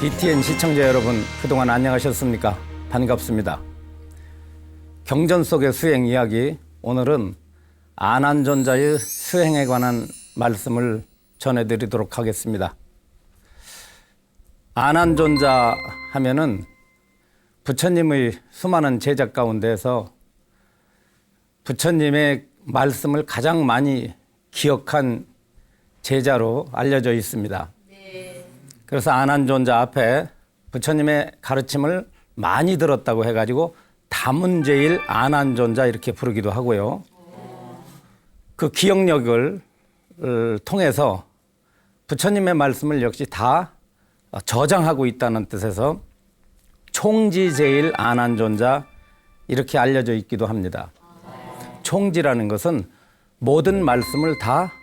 BTN 시청자 여러분, 그동안 안녕하셨습니까? 반갑습니다. 경전 속의 수행 이야기, 오늘은 안한존자의 수행에 관한 말씀을 전해드리도록 하겠습니다. 안한존자 하면은 부처님의 수많은 제자 가운데서 부처님의 말씀을 가장 많이 기억한 제자로 알려져 있습니다. 그래서 안한존자 앞에 부처님의 가르침을 많이 들었다고 해가지고 다문제일 안한존자 이렇게 부르기도 하고요. 그 기억력을 통해서 부처님의 말씀을 역시 다 저장하고 있다는 뜻에서 총지제일 안한존자 이렇게 알려져 있기도 합니다. 총지라는 것은 모든 말씀을 다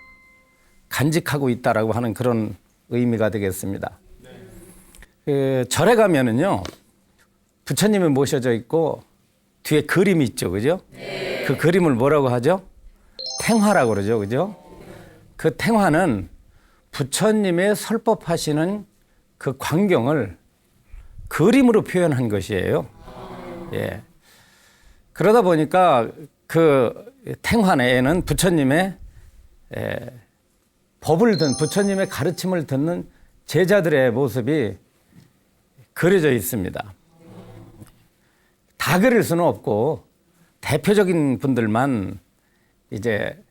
간직하고 있다라고 하는 그런 의미가 되겠습니다. 절에 가면은요, 부처님이 모셔져 있고 뒤에 그림이 있죠, 그죠? 그 그림을 뭐라고 하죠? 탱화라고 그러죠, 그죠? 그 탱화는 부처님의 설법하시는 그 광경을 그림으로 표현한 것이에요. 예. 그러다 보니까 그 탱화에는 부처님의 부처님의 가르침을 듣는 제자들의 모습이 그려져 있습니다. 다 그릴 수는 없고 대표적인 분들만 이제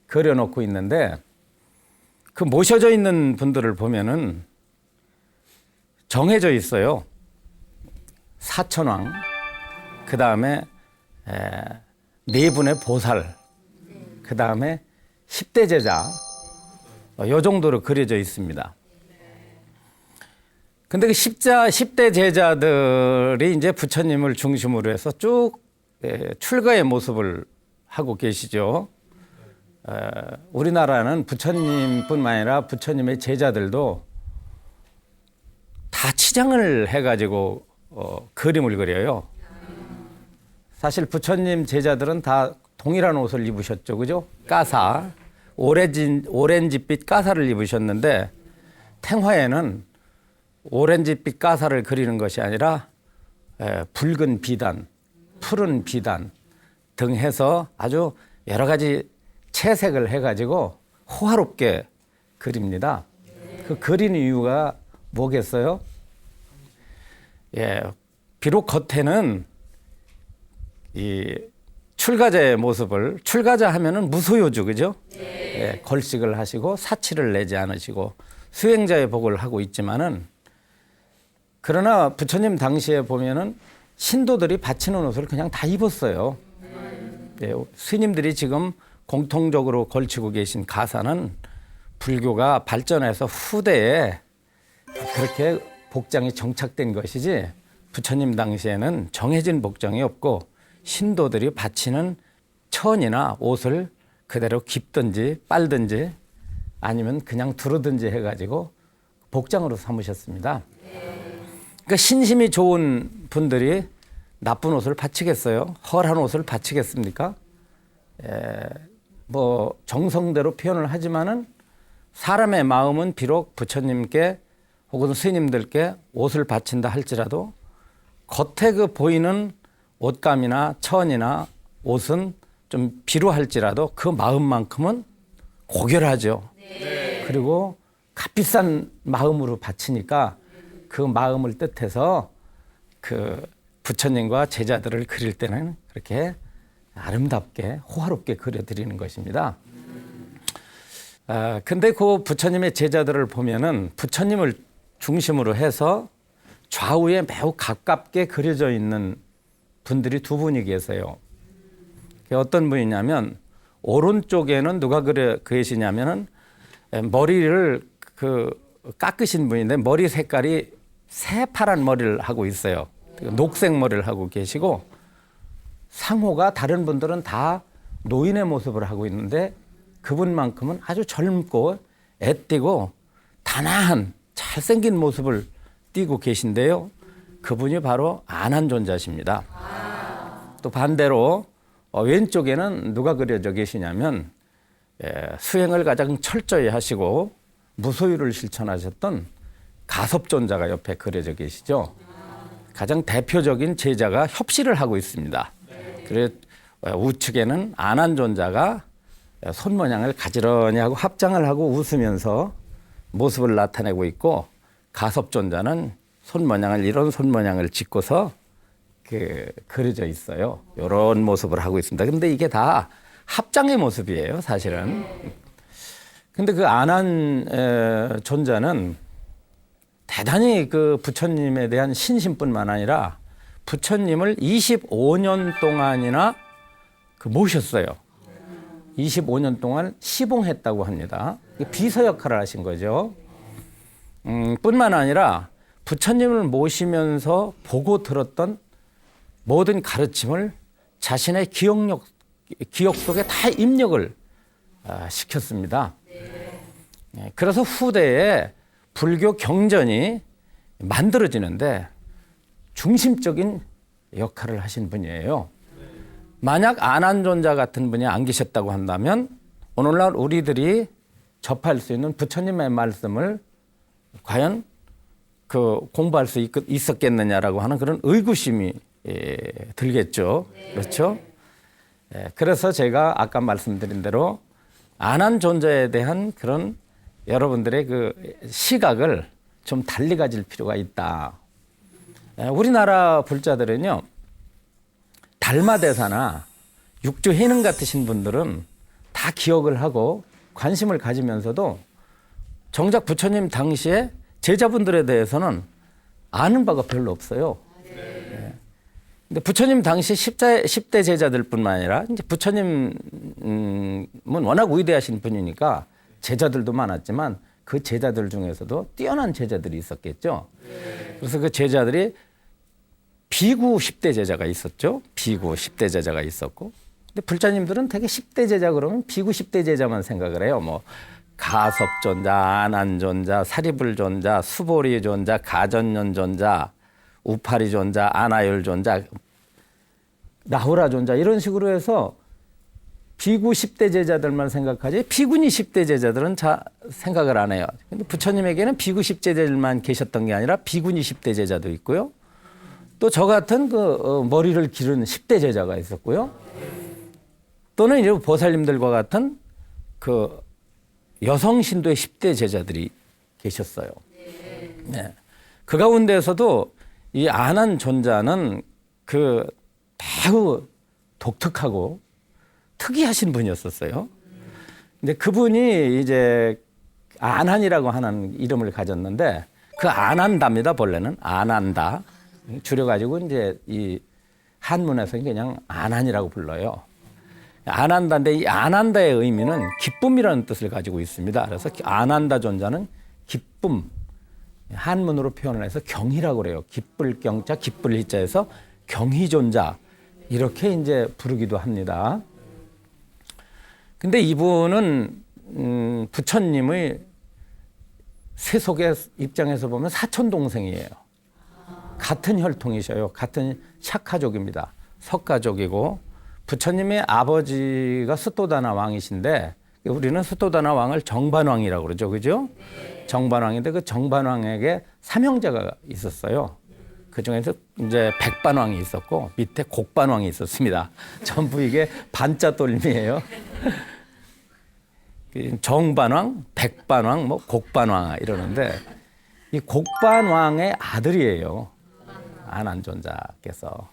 그려놓고 있는데, 그 모셔져 있는 분들을 보면은 정해져 있어요. 사천왕, 그 다음에 네 분의 보살, 그 다음에 10대 제자, 요 정도로 그려져 있습니다. 근데 그 10대 제자들이 이제 부처님을 중심으로 해서 쭉 출가의 모습을 하고 계시죠. 우리나라는 부처님뿐만 아니라 부처님의 제자들도 다 치장을 해가지고 그림을 그려요. 사실 부처님 제자들은 다 동일한 옷을 입으셨죠, 그죠? 까사, 오렌지빛 까사를 입으셨는데, 탱화에는 오렌지빛 까사를 그리는 것이 아니라 붉은 비단, 푸른 비단 등 해서 아주 여러 가지 채색을 해가지고 호화롭게 그립니다. 그 그리는 이유가 뭐겠어요? 비록 겉에는 이 출가자의 모습을, 출가자 하면은 무소유주, 그죠? 걸식을 하시고 사치를 내지 않으시고 수행자의 복을 하고 있지만은, 그러나 부처님 당시에 보면은 신도들이 바치는 옷을 그냥 다 입었어요. 스님들이 지금 공통적으로 걸치고 계신 가사는 불교가 발전해서 후대에 그렇게 복장이 정착된 것이지, 부처님 당시에는 정해진 복장이 없고 신도들이 바치는 천이나 옷을 그대로 깁든지 빨든지 아니면 그냥 두르든지 해가지고 복장으로 삼으셨습니다. 그러니까 신심이 좋은 분들이 나쁜 옷을 바치겠어요? 헐한 옷을 바치겠습니까? 뭐 정성대로 표현을 하지만은 사람의 마음은 비록 부처님께 혹은 스님들께 옷을 바친다 할지라도 겉에 그 보이는 옷감이나 천이나 옷은 좀 비루할지라도 그 마음만큼은 고결하죠. 그리고 값비싼 마음으로 바치니까 그 마음을 뜻해서 그 부처님과 제자들을 그릴 때는 그렇게 아름답게 호화롭게 그려드리는 것입니다. 근데 그 부처님의 제자들을 보면은 부처님을 중심으로 해서 좌우에 매우 가깝게 그려져 있는 분들이 두 분이 계세요. 어떤 분이냐면, 오른쪽에는 누가 계시냐면은 머리를 깎으신 분인데 머리 색깔이 새파란 머리를 하고 있어요. 녹색 머리를 하고 계시고, 상호가 다른 분들은 다 노인의 모습을 하고 있는데 그분만큼은 아주 젊고 애띠고 단아한 잘생긴 모습을 띠고 계신데요. 그분이 바로 안한존자십니다. 또 반대로 왼쪽에는 누가 그려져 계시냐면 수행을 가장 철저히 하시고 무소유를 실천하셨던 가섭존자가 옆에 그려져 계시죠. 가장 대표적인 제자가 협시를 하고 있습니다. 그래 우측에는 안한존자가 손 모양을 가지런히 하고 합장을 하고 웃으면서 모습을 나타내고 있고, 가섭존자는 손 모양을 이런 손 모양을 짓고서 그려져 있어요. 이런 모습을 하고 있습니다. 근데 이게 다 합장의 모습이에요, 사실은. 근데 그 안한 존자는 대단히 그 부처님에 대한 신심뿐만 아니라 부처님을 25년 동안이나 모셨어요. 25년 동안 시봉했다고 합니다. 비서 역할을 하신 거죠. 뿐만 아니라 부처님을 모시면서 보고 들었던 모든 가르침을 자신의 기억 속에 다 입력을 시켰습니다. 그래서 후대에 불교 경전이 만들어지는데 중심적인 역할을 하신 분이에요. 만약 안한존자 같은 분이 안 계셨다고 한다면 오늘날 우리들이 접할 수 있는 부처님의 말씀을 과연 공부할 수 있었겠느냐라고 하는 그런 의구심이 들겠죠. 그렇죠? 그래서 제가 아까 말씀드린 대로 안한존자에 대한 그런 여러분들의 그 시각을 좀 달리 가질 필요가 있다. 우리나라 불자들은요, 달마대사나 육조해능 같으신 분들은 다 기억을 하고 관심을 가지면서도 정작 부처님 당시에 제자분들에 대해서는 아는 바가 별로 없어요. 근데 부처님 당시 10대 제자들뿐만 아니라 이제 부처님은 워낙 위대하신 분이니까 제자들도 많았지만 그 제자들 중에서도 뛰어난 제자들이 있었겠죠. 그래서 그 제자들이 비구 10대 제자가 있었죠. 비구 10대 제자가 있었고. 근데 불자님들은 되게 10대 제자 그러면 비구 10대 제자만 생각을 해요. 뭐 가섭존자, 안한존자, 사리불존자, 수보리존자, 가전연존자, 우파리존자, 아나열존자, 나후라존자 이런 식으로 해서 비구 10대 제자들만 생각하지 비구니 10대 제자들은 생각을 안 해요. 근데 부처님에게는 비구 10대 제자들만 계셨던 게 아니라 비구니 10대 제자도 있고요. 또 저 같은 머리를 기른 10대 제자가 있었고요. 또는 이제 보살님들과 같은 여성 신도의 10대 제자들이 계셨어요. 네. 그 가운데서도 이 안한존자는 매우 독특하고 특이하신 분이었었어요. 근데 그분이 이제 안한이라고 하는 이름을 가졌는데 그 안한다입니다. 본래는 안한다. 줄여가지고 이제 이 한문에서 그냥 안한이라고 불러요. 안한다인데 이 안한다의 의미는 기쁨이라는 뜻을 가지고 있습니다. 그래서 안한다 존자는 기쁨, 한문으로 표현을 해서 경희라고 그래요. 기쁠 경자, 기쁠 희자에서 경희 존자 이렇게 이제 부르기도 합니다. 근데 이분은 부처님의 세속의 입장에서 보면 사촌 동생이에요. 같은 혈통이셔요. 같은 샤카족입니다. 석가족이고 부처님의 아버지가 수토다나 왕이신데 우리는 수토다나 왕을 정반왕이라고 그러죠. 그죠? 정반왕인데 그 정반왕에게 삼형제가 있었어요. 그 중에서 이제 백반왕이 있었고 밑에 곡반왕이 있었습니다. 전부 이게 반자 돌림이에요. 정반왕, 백반왕, 곡반왕 이러는데 이 곡반왕의 아들이에요. 안한존자께서.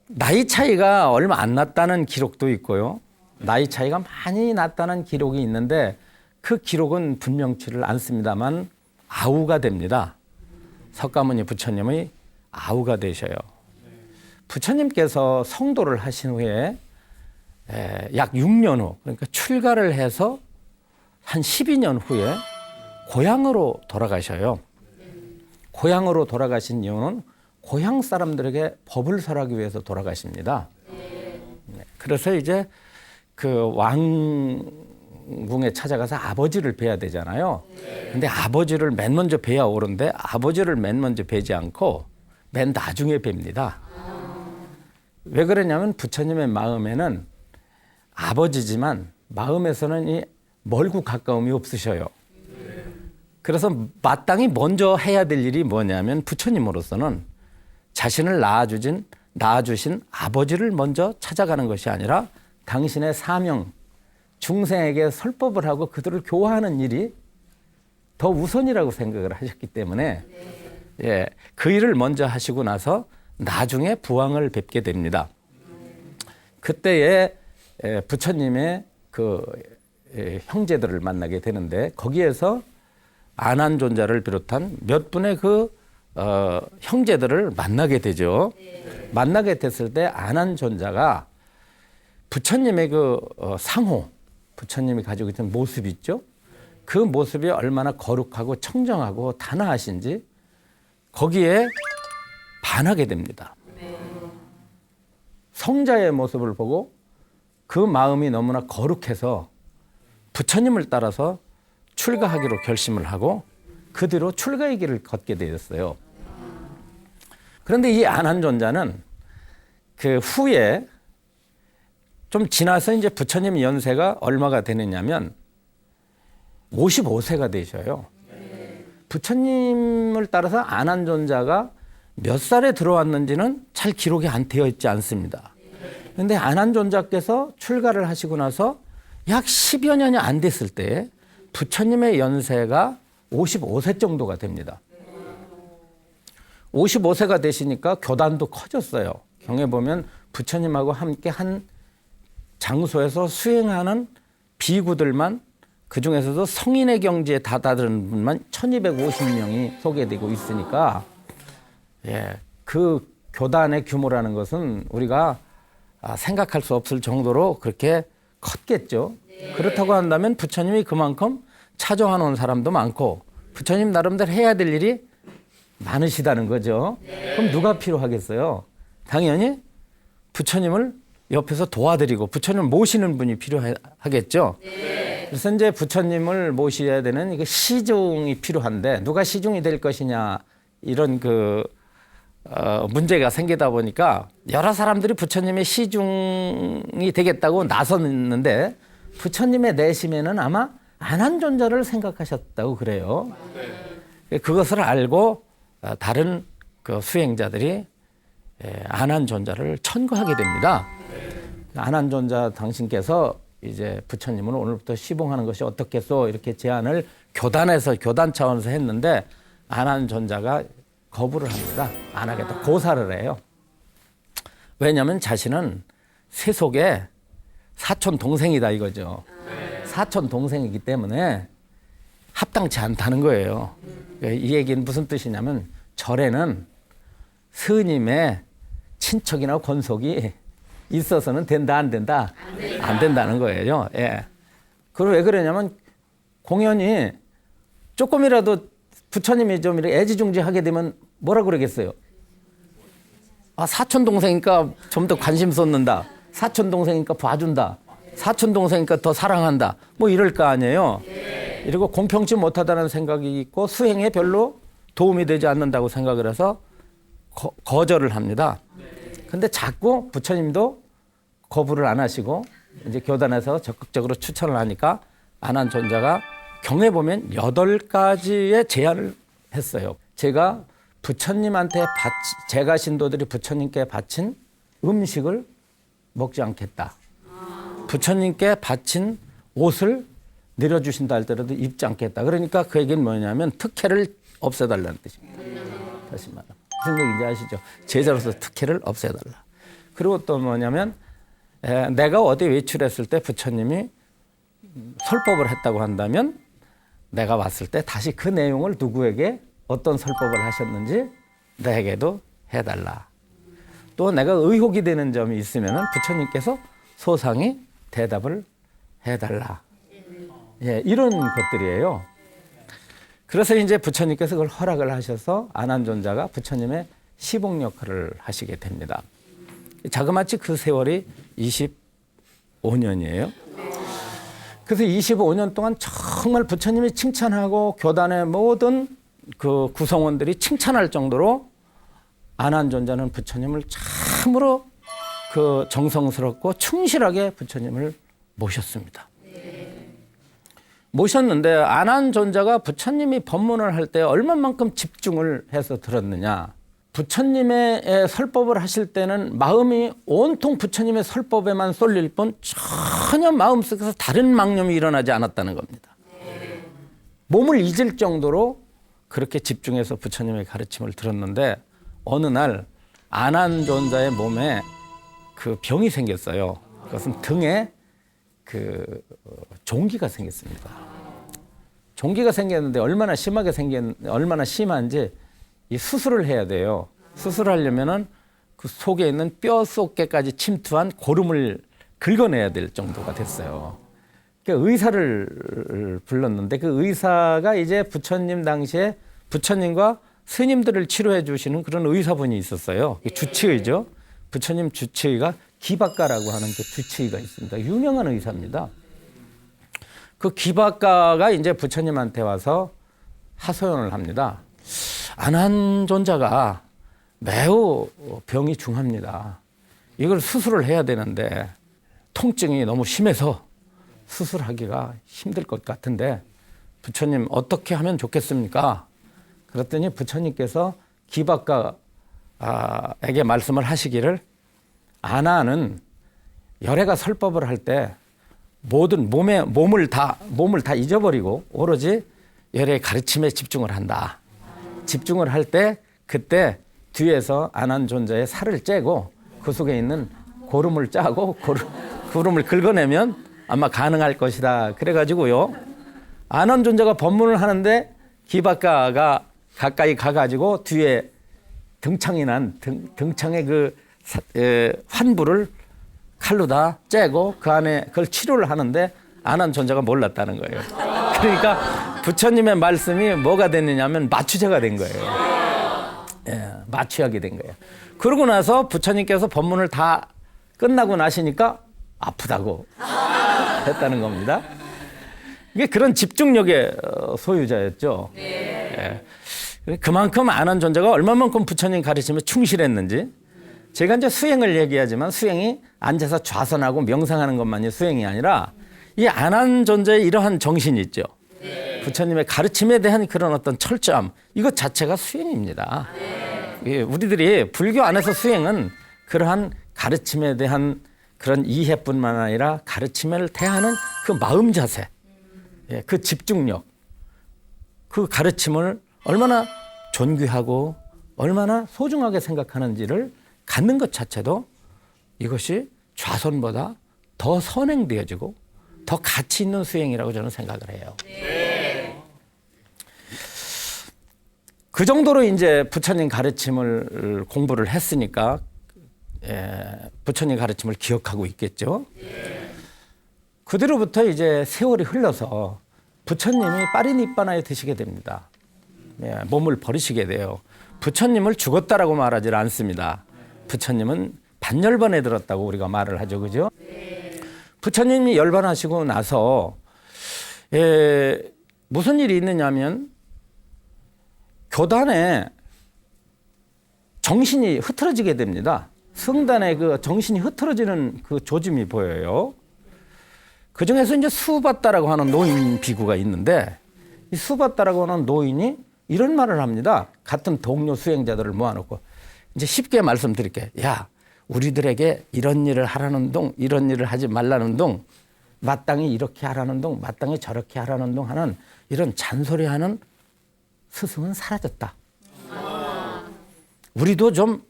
나이 차이가 얼마 안 났다는 기록도 있고요. 나이 차이가 많이 났다는 기록이 있는데 그 기록은 분명치를 않습니다만 아우가 됩니다. 석가모니 부처님의 아우가 되셔요. 부처님께서 성도를 하신 후에 약 6년 후, 그러니까 출가를 해서 한 12년 후에 고향으로 돌아가셔요. 고향으로 돌아가신 이유는 고향 사람들에게 법을 설하기 위해서 돌아가십니다. 그래서 이제 그 왕궁에 찾아가서 아버지를 뵈야 되잖아요. 근데 아버지를 맨 먼저 뵈야 오는데 아버지를 맨 먼저 뵈지 않고 맨 나중에 뵙니다. 왜 그러냐면 부처님의 마음에는 아버지지만 마음에서는 이 멀고 가까움이 없으셔요. 그래서 마땅히 먼저 해야 될 일이 뭐냐면 부처님으로서는 자신을 낳아주신 아버지를 먼저 찾아가는 것이 아니라 당신의 사명, 중생에게 설법을 하고 그들을 교화하는 일이 더 우선이라고 생각을 하셨기 때문에 예, 그 일을 먼저 하시고 나서 나중에 부왕을 뵙게 됩니다. 그때에 부처님의 그 형제들을 만나게 되는데 거기에서 아난존자를 비롯한 몇 분의 그 형제들을 만나게 되죠. 만나게 됐을 때 아난존자가 부처님의 그 상호, 부처님이 가지고 있던 모습 있죠. 그 모습이 얼마나 거룩하고 청정하고 단아하신지 거기에 반하게 됩니다. 성자의 모습을 보고 그 마음이 너무나 거룩해서 부처님을 따라서 출가하기로 결심을 하고 그 뒤로 출가의 길을 걷게 되었어요. 그런데 이 아난존자는 그 후에 좀 지나서 이제 부처님 연세가 얼마가 되느냐면 55세가 되셔요. 부처님을 따라서 아난존자가 몇 살에 들어왔는지는 잘 기록이 안 되어 있지 않습니다. 그런데 아난존자께서 출가를 하시고 나서 약 10여 년이 안 됐을 때 부처님의 연세가 55세 정도가 됩니다. 55세가 되시니까 교단도 커졌어요. 경에 보면 부처님하고 함께 한 장소에서 수행하는 비구들만 그중에서도 성인의 경지에 다다른 분만 1250명이 소개되고 있으니까 예, 그 교단의 규모라는 것은 우리가 생각할 수 없을 정도로 그렇게 컸겠죠. 그렇다고 한다면 부처님이 그만큼 차정해 놓은 사람도 많고 부처님 나름대로 해야 될 일이 많으시다는 거죠. 그럼 누가 필요하겠어요? 당연히 부처님을 옆에서 도와드리고 부처님을 모시는 분이 필요하겠죠. 그래서 이제 부처님을 모셔야 되는 이게 시중이 필요한데 누가 시중이 될 것이냐 이런 문제가 생기다 보니까 여러 사람들이 부처님의 시중이 되겠다고 나섰는데 부처님의 내심에는 아마 아난존자를 생각하셨다고 그래요. 그것을 알고 다른 그 수행자들이 아난존자를 천거하게 됩니다. 아난존자 당신께서 이제 부처님을 오늘부터 시봉하는 것이 어떻겠소 이렇게 제안을 교단 차원에서 했는데 아난존자가 거부를 합니다. 안 하겠다. 고사를 해요. 왜냐하면 자신은 세속의 사촌 동생이다 이거죠. 사촌 동생이기 때문에 합당치 않다는 거예요. 이 얘기는 무슨 뜻이냐면 절에는 스님의 친척이나 권속이 있어서는 된다 안 된다? 안 된다는 거예요. 예. 그리고 왜 그러냐면 공연이 조금이라도 부처님이 좀 이렇게 애지중지하게 되면 뭐라 그러겠어요? 사촌 동생이니까 좀 더 관심 쏟는다. 사촌 동생이니까 봐준다. 사촌 동생이니까 더 사랑한다. 뭐 이럴 거 아니에요. 그리고 공평치 못하다는 생각이 있고 수행에 별로 도움이 되지 않는다고 생각을 해서 거절을 합니다. 근데 자꾸 부처님도 거부를 안 하시고 이제 교단에서 적극적으로 추천을 하니까 아난존자가 경에 보면 8가지의 제안을 했어요. 제가 부처님한테 제가 신도들이 부처님께 바친 음식을 먹지 않겠다. 부처님께 바친 옷을 내려주신다 할때라도 입지 않겠다. 그러니까 그 얘기는 뭐냐면 특혜를 없애달라는 뜻입니다. 다시 말하면 무슨 얘기인지 아시죠? 제자로서 특혜를 없애달라. 그리고 또 뭐냐면 내가 어디 외출했을 때 부처님이 설법을 했다고 한다면 내가 왔을 때 다시 그 내용을 누구에게 어떤 설법을 하셨는지 나에게도 해달라. 또 내가 의혹이 되는 점이 있으면 부처님께서 소상히 대답을 해달라. 예, 이런 것들이에요. 그래서 이제 부처님께서 그걸 허락을 하셔서 아난존자가 부처님의 시봉 역할을 하시게 됩니다. 자그마치 그 세월이 25년이에요. 그래서 25년 동안 정말 부처님이 칭찬하고 교단의 모든 그 구성원들이 칭찬할 정도로 아난존자는 부처님을 참으로 그 정성스럽고 충실하게 부처님을 모셨습니다. 모셨는데 안한존자가 부처님이 법문을 할 때 얼마만큼 집중을 해서 들었느냐. 부처님의 설법을 하실 때는 마음이 온통 부처님의 설법에만 쏠릴 뿐 전혀 마음속에서 다른 망념이 일어나지 않았다는 겁니다. 몸을 잊을 정도로 그렇게 집중해서 부처님의 가르침을 들었는데 어느 날 안한존자의 몸에 그 병이 생겼어요. 그것은 등에 그 종기가 생겼습니다. 종기가 생겼는데 얼마나 심한지 이 수술을 해야 돼요. 수술하려면은 그 속에 있는 뼈 속에까지 침투한 고름을 긁어내야 될 정도가 됐어요. 그러니까 의사를 불렀는데 그 의사가 이제 부처님 당시에 부처님과 스님들을 치료해 주시는 그런 의사분이 있었어요. 주치의죠. 부처님 주치의가 기박가라고 하는 그 주치의가 있습니다. 유명한 의사입니다. 그 기박가가 이제 부처님한테 와서 하소연을 합니다. 안한존자가 매우 병이 중합니다. 이걸 수술을 해야 되는데 통증이 너무 심해서 수술하기가 힘들 것 같은데 부처님 어떻게 하면 좋겠습니까? 그랬더니 부처님께서 기박가에게 말씀을 하시기를 아나는 열애가 설법을 할 때 모든 몸을 다 잊어버리고 오로지 열애의 가르침에 집중을 한다. 집중을 할 때 그때 뒤에서 안한존자의 살을 째고 그 속에 있는 고름을 짜고 고름을 긁어내면 아마 가능할 것이다. 그래가지고요. 안한존자가 법문을 하는데 기박가가 가까이 가가지고 뒤에 등창에 그 환부를 칼로 다 째고 그 안에 그걸 치료를 하는데 안한존자가 몰랐다는 거예요. 그러니까 부처님의 말씀이 뭐가 됐느냐면 마취제가 된 거예요. 예, 마취하게 된 거예요. 그러고 나서 부처님께서 법문을 다 끝나고 나시니까 아프다고 했다는 겁니다. 이게 그런 집중력의 소유자였죠. 예. 그만큼 안한존자가 얼마만큼 부처님 가르침에 충실했는지. 제가 이제 수행을 얘기하지만 수행이 앉아서 좌선하고 명상하는 것만이 수행이 아니라 이 안한존자의 이러한 정신이 있죠. 부처님의 가르침에 대한 그런 어떤 철저함, 이것 자체가 수행입니다. 예, 우리들이 불교 안에서 수행은 그러한 가르침에 대한 그런 이해뿐만 아니라 가르침을 대하는 그 마음 자세, 예, 그 집중력, 그 가르침을 얼마나 존귀하고 얼마나 소중하게 생각하는지를 갖는 것 자체도 이것이 좌선보다 더 선행되어지고 더 가치 있는 수행이라고 저는 생각을 해요. 그 정도로 이제 부처님 가르침을 공부를 했으니까 부처님 가르침을 기억하고 있겠죠. 그대로부터 이제 세월이 흘러서 부처님이 파리니빠나에 드시게 됩니다. 몸을 버리시게 돼요. 부처님을 죽었다라고 말하지 않습니다. 부처님은 반열반에 들었다고 우리가 말을 하죠. 그죠? 부처님이 열반하시고 나서 무슨 일이 있느냐면 교단에 정신이 흐트러지게 됩니다. 성단에 그 정신이 흐트러지는 그 조짐이 보여요. 그 중에서 이제 수바따라고 하는 노인 비구가 있는데 이 수바따라고 하는 노인이 이런 말을 합니다. 같은 동료 수행자들을 모아놓고 이제 쉽게 말씀드릴게요. 야, 우리들에게 이런 일을 하라는 동, 이런 일을 하지 말라는 동, 마땅히 이렇게 하라는 동, 마땅히 저렇게 하라는 동 하는 이런 잔소리하는 스승은 사라졌다. 우리도 좀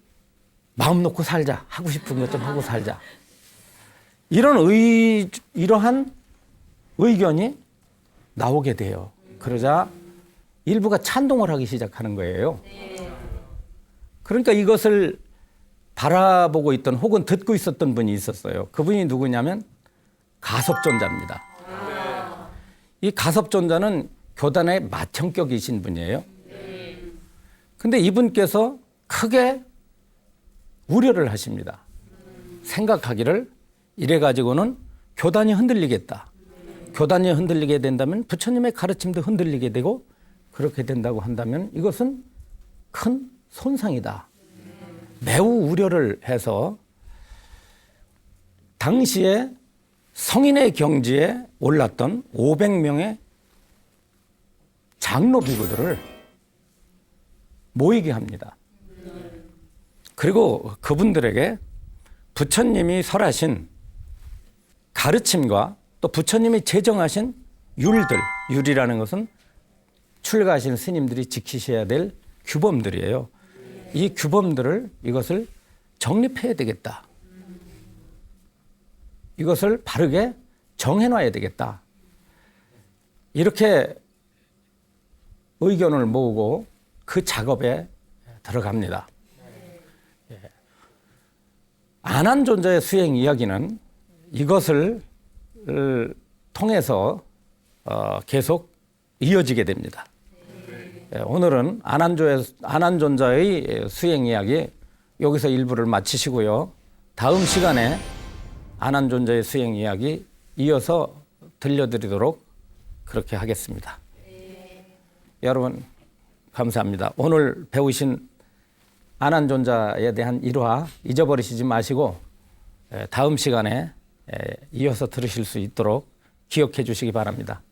마음 놓고 살자. 하고 싶은 것 좀 하고 살자. 이러한 의견이 나오게 돼요. 그러자 일부가 찬동을 하기 시작하는 거예요. 그러니까 이것을 바라보고 있던 혹은 듣고 있었던 분이 있었어요. 그분이 누구냐면 가섭존자입니다. 이 가섭존자는 교단의 맏형격이신 분이에요. 근데 이분께서 크게 우려를 하십니다. 생각하기를 이래가지고는 교단이 흔들리겠다. 교단이 흔들리게 된다면 부처님의 가르침도 흔들리게 되고 그렇게 된다고 한다면 이것은 큰 손상이다. 매우 우려를 해서 당시에 성인의 경지에 올랐던 500명의 장로 비구들을 모이게 합니다. 그리고 그분들에게 부처님이 설하신 가르침과 또 부처님이 제정하신 율들, 율이라는 것은 출가하신 스님들이 지키셔야 될 규범들이에요. 이 규범들을 이것을 정립해야 되겠다. 이것을 바르게 정해놔야 되겠다. 이렇게 의견을 모으고 그 작업에 들어갑니다. 안한존자의 수행 이야기는 이것을 통해서 계속 이어지게 됩니다. 오늘은 안한존자의 수행 이야기 여기서 일부를 마치시고요. 다음 시간에 안한존자의 수행 이야기 이어서 들려드리도록 그렇게 하겠습니다. 여러분 감사합니다. 오늘 배우신 안한존자에 대한 일화 잊어버리시지 마시고 다음 시간에 이어서 들으실 수 있도록 기억해 주시기 바랍니다.